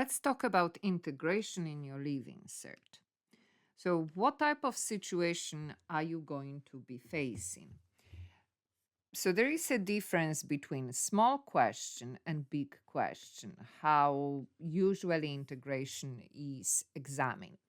Let's talk about integration in your Leaving Cert. So, what type of situation are you going to be facing? So, there is a difference between small question and big question, how usually integration is examined.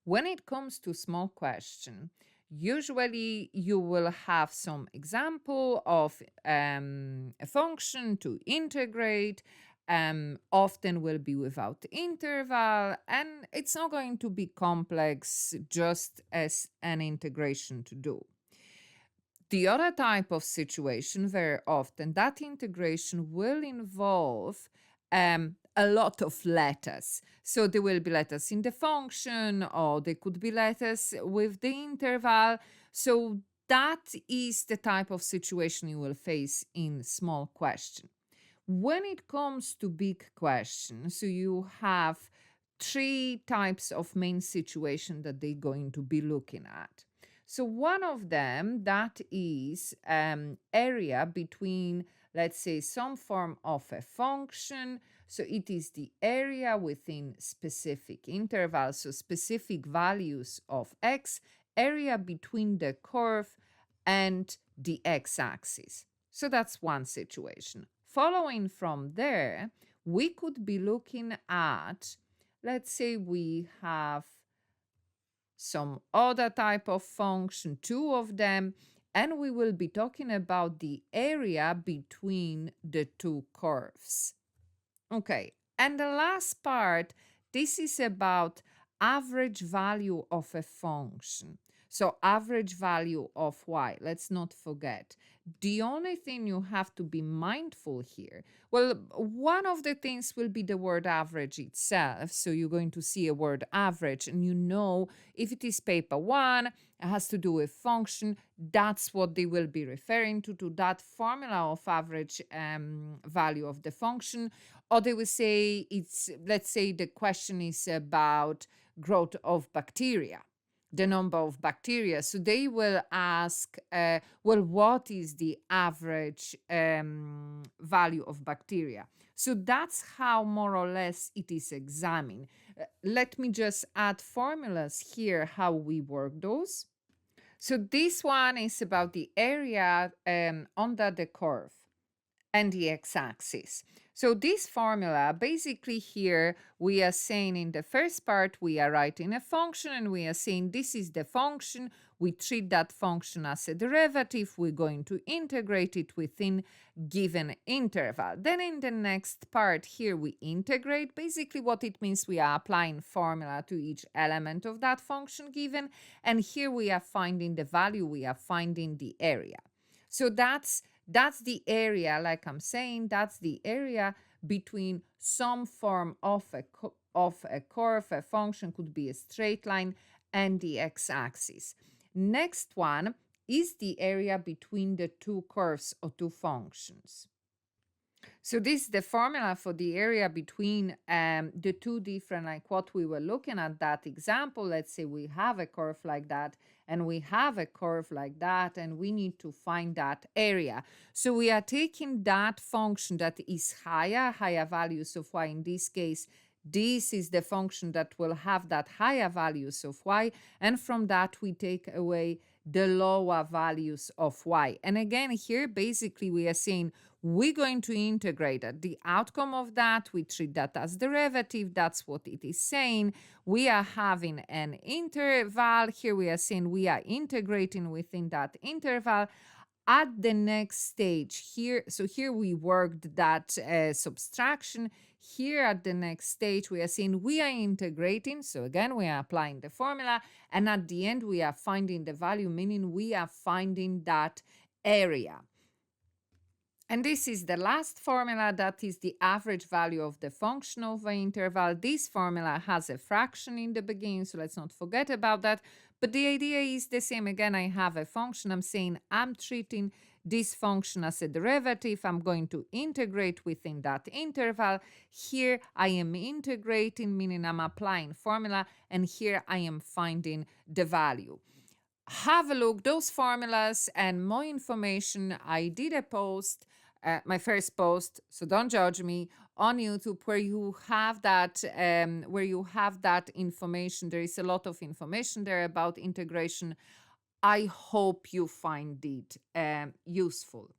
When it comes to small question, usually you will have some example of a function to integrate. Often will be without interval, and it's not going to be complex, just as an integration to do. The other type of situation, very often, that integration will involve a lot of letters. So there will be letters in the function, or there could be letters with the interval. So that is the type of situation you will face in small question. When it comes to big question, so you have three types of main situation that they're going to be looking at. So one of them, that is area between, let's say, some form of a function. So it is the area within specific intervals, so specific values of x, area between the curve and the x-axis. So that's one situation. Following from there, we could be looking at, let's say we have some other type of function, two of them, and we will be talking about the area between the two curves. Okay, and the last part, this is about average value of a function. So average value of y, let's not forget. The only thing you have to be mindful here, well, one of the things will be the word average itself. So you're going to see a word average, and you know if it is paper one, it has to do with function, that's what they will be referring to that formula of average value of the function. Or they will say it's, let's say the question is about growth of bacteria, the number of bacteria. So they will ask, well, what is the average value of bacteria? So that's how more or less it is examined. Let me just add formulas here, how we work those. So this one is about the area under the curve and the x-axis. So this formula, basically here, we are saying in the first part, we are writing a function and we are saying this is the function. We treat that function as a derivative. We're going to integrate it within given interval. Then in the next part here, we integrate. Basically what it means, we are applying formula to each element of that function given. And here we are finding the value, we are finding the area. So that's the area, like I'm saying, that's the area between some form of a curve, a function, could be a straight line, and the x-axis. Next one is the area between the two curves or two functions. So this is the formula for the area between the two different, like what we were looking at that example. Let's say we have a curve like that and we have a curve like that, and we need to find that area. So we are taking that function that is higher values of y. In this case, this is the function that will have that higher values of y, and from that we take away the lower values of y. And again, here basically we are saying we're going to integrate it. The outcome of that, we treat that as derivative. That's what it is saying. We are having an interval. Here we are saying we are integrating within that interval. At the next stage here, so here we worked that subtraction. Here at the next stage, we are saying we are integrating. So again, we are applying the formula. And at the end, we are finding the value, meaning we are finding that area. And this is the last formula, that is the average value of the function of the interval. This formula has a fraction in the beginning, so let's not forget about that. But the idea is the same. Again, I have a function. I'm saying I'm treating this function as a derivative. I'm going to integrate within that interval. Here I am integrating, meaning I'm applying formula, and here I am finding the value. Have a look, those formulas and more information. I did a post, my first post, so don't judge me, on YouTube where you have that information. There is a lot of information there about integration. I hope you find it useful.